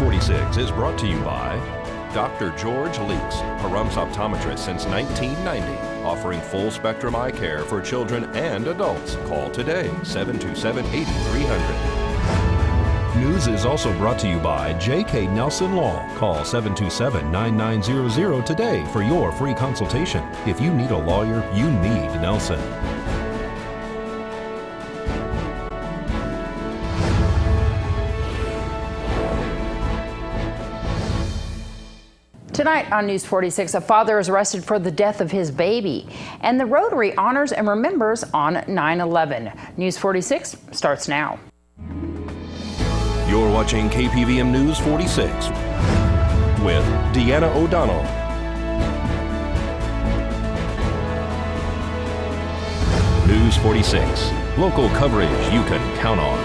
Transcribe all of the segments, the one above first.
46 is brought to you by Dr. George Leeks, Pahrumps optometrist since 1990, offering full spectrum eye care for children and adults. Call today, 727-8300. News is also brought to you by J.K. Nelson Law. Call 727-9900 today for your free consultation. If you need a lawyer, you need Nelson. Tonight on News 46, a father is arrested for the death of his baby, and the Rotary honors and remembers on 9/11. News 46 starts now. You're watching KPVM News 46 with Deanna O'Donnell. News 46, local coverage you can count on.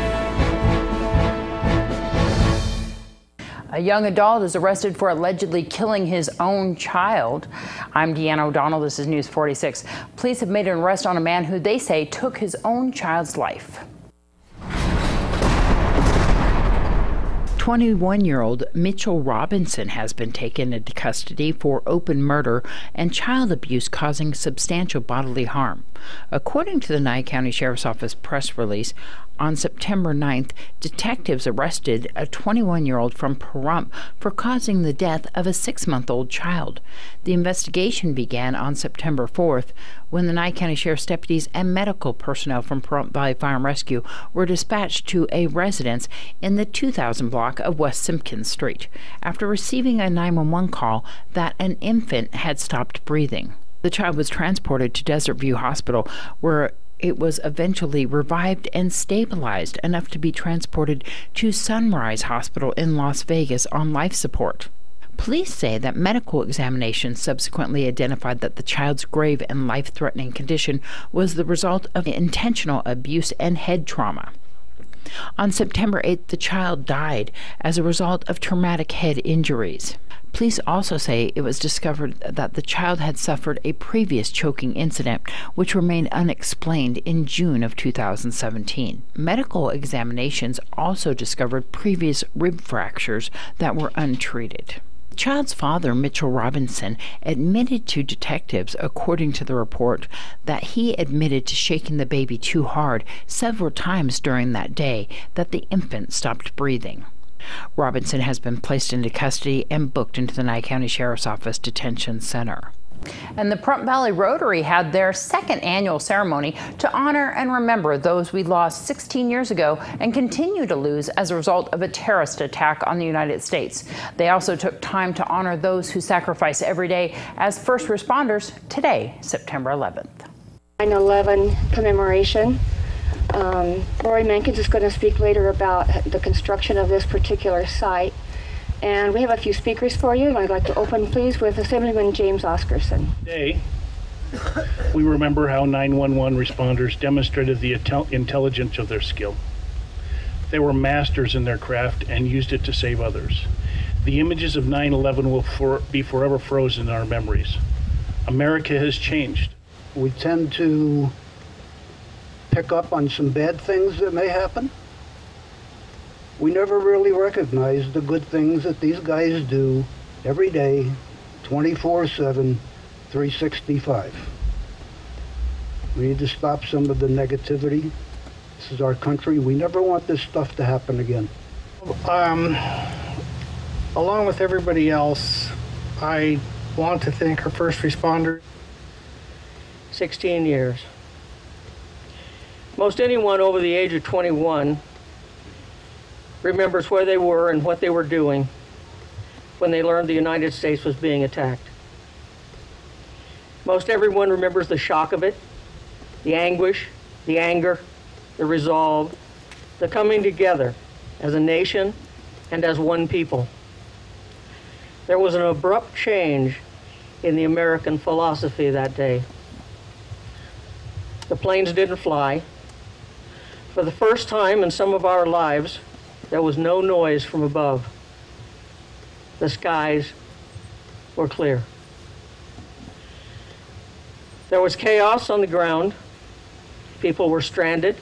A young adult is arrested for allegedly killing his own child. I'm Deanna O'Donnell. This is News 46. Police have made an arrest on a man who they say took his own child's life. 21-year-old Mitchell Robinson has been taken into custody for open murder and child abuse causing substantial bodily harm. According to the Nye County Sheriff's Office press release, on September 9th, detectives arrested a 21-year-old from Pahrump for causing the death of a 6-month-old child. The investigation began on September 4th when the Nye County Sheriff's deputies and medical personnel from Pahrump Valley Fire and Rescue were dispatched to a residence in the 2000 block of West Simpkins Street after receiving a 911 call that an infant had stopped breathing. The child was transported to Desert View Hospital, where it was eventually revived and stabilized enough to be transported to Sunrise Hospital in Las Vegas on life support. Police say that medical examinations subsequently identified that the child's grave and life-threatening condition was the result of intentional abuse and head trauma. On September 8th, the child died as a result of traumatic head injuries. Police also say it was discovered that the child had suffered a previous choking incident, which remained unexplained in June of 2017. Medical examinations also discovered previous rib fractures that were untreated. The child's father, Mitchell Robinson, admitted to detectives, according to the report, that he admitted to shaking the baby too hard several times during that day that the infant stopped breathing. Robinson has been placed into custody and booked into the Nye County Sheriff's Office Detention Center. And the Pahrump Valley Rotary had their second annual ceremony to honor and remember those we lost 16 years ago and continue to lose as a result of a terrorist attack on the United States. They also took time to honor those who sacrifice every day as first responders today, September 11th. 9/11 commemoration. Lori Menkins is going to speak later about the construction of this particular site. And we have a few speakers for you. I'd like to open, please, with Assemblyman James Oscarson. Today, we remember how 911 responders demonstrated the intelligence of their skill. They were masters in their craft and used it to save others. The images of 9/11 will be forever frozen in our memories. America has changed. We tend to pick up on some bad things that may happen. We never really recognize the good things that these guys do every day, 24/7, 365. We need to stop some of the negativity. This is our country. We never want this stuff to happen again. Along with everybody else, I want to thank our first responders. 16 years. Most anyone over the age of 21 remembers where they were and what they were doing when they learned the United States was being attacked. Most everyone remembers the shock of it, the anguish, the anger, the resolve, the coming together as a nation and as one people. There was an abrupt change in the American philosophy that day. The planes didn't fly. For the first time in some of our lives, there was no noise from above. The skies were clear. There was chaos on the ground. People were stranded.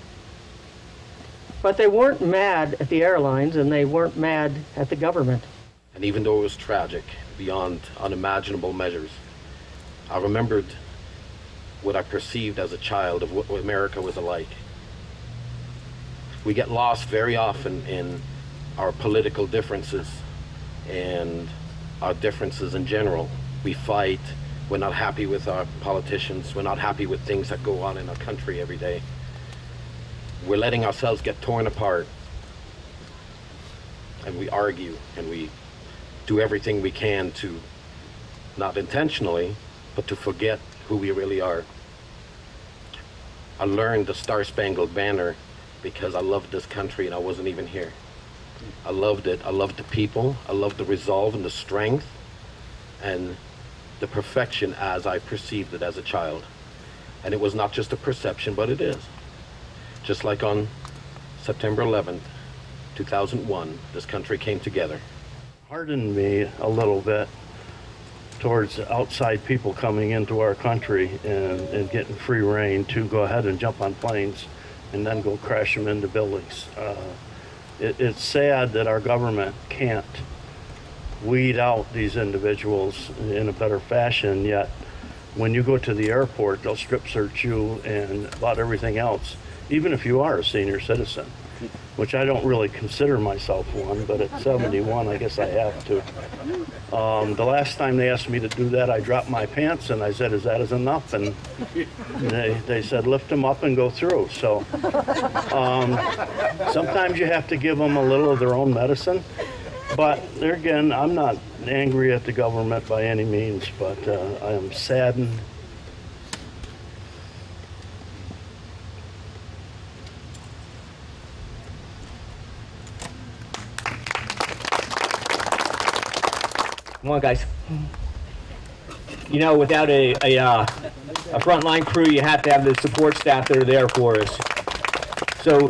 But they weren't mad at the airlines, and they weren't mad at the government. And even though it was tragic, beyond unimaginable measures, I remembered what I perceived as a child of what America was like. We get lost very often in our political differences and our differences in general. We fight, we're not happy with our politicians, we're not happy with things that go on in our country every day. We're letting ourselves get torn apart, and we argue and we do everything we can to, not intentionally, but to forget who we really are. I learned the Star-Spangled Banner because I loved this country and I wasn't even here. I loved it. I loved the people. I loved the resolve and the strength and the perfection as I perceived it as a child. And it was not just a perception, but it is. Just like on September 11th, 2001, this country came together. Hardened me a little bit towards outside people coming into our country and getting free reign to go ahead and jump on planes and then go crash them into buildings. It's sad that our government can't weed out these individuals in a better fashion, yet when you go to the airport, they'll strip search you and about everything else, even if you are a senior citizen, which I don't really consider myself one, but at 71, I guess I have to. The last time they asked me to do that, I dropped my pants and I said, "Is that enough?" And they said, "Lift them up and go through." So sometimes you have to give them a little of their own medicine. But there again, I'm not angry at the government by any means, but I am saddened. Come on, guys. You know, without a frontline crew, you have to have the support staff that are there for us. So,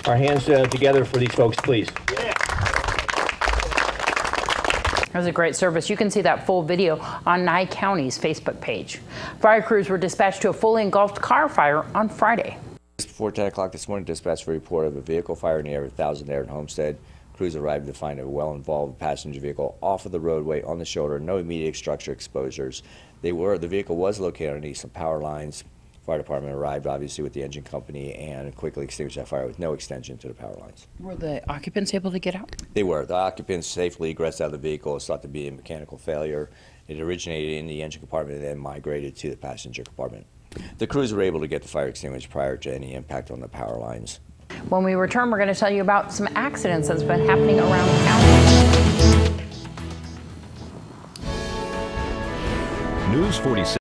our hands together for these folks, please. It was a great service. You can see that full video on Nye County's Facebook page. Fire crews were dispatched to a fully engulfed car fire on Friday. Just before 10 o'clock this morning, dispatched a report of a vehicle fire near 1000 there in Homestead. Crews arrived to find a well-involved passenger vehicle off of the roadway on the shoulder. No immediate structure exposures. The vehicle was located underneath some power lines. Fire department arrived, obviously, with the engine company and quickly extinguished that fire with no extension to the power lines. Were the occupants able to get out? They were. The occupants safely egressed out of the vehicle. It's thought to be a mechanical failure. It originated in the engine compartment and then migrated to the passenger compartment. The crews were able to get the fire extinguished prior to any impact on the power lines. When we return, we're going to tell you about some accidents that's been happening around town. News 46.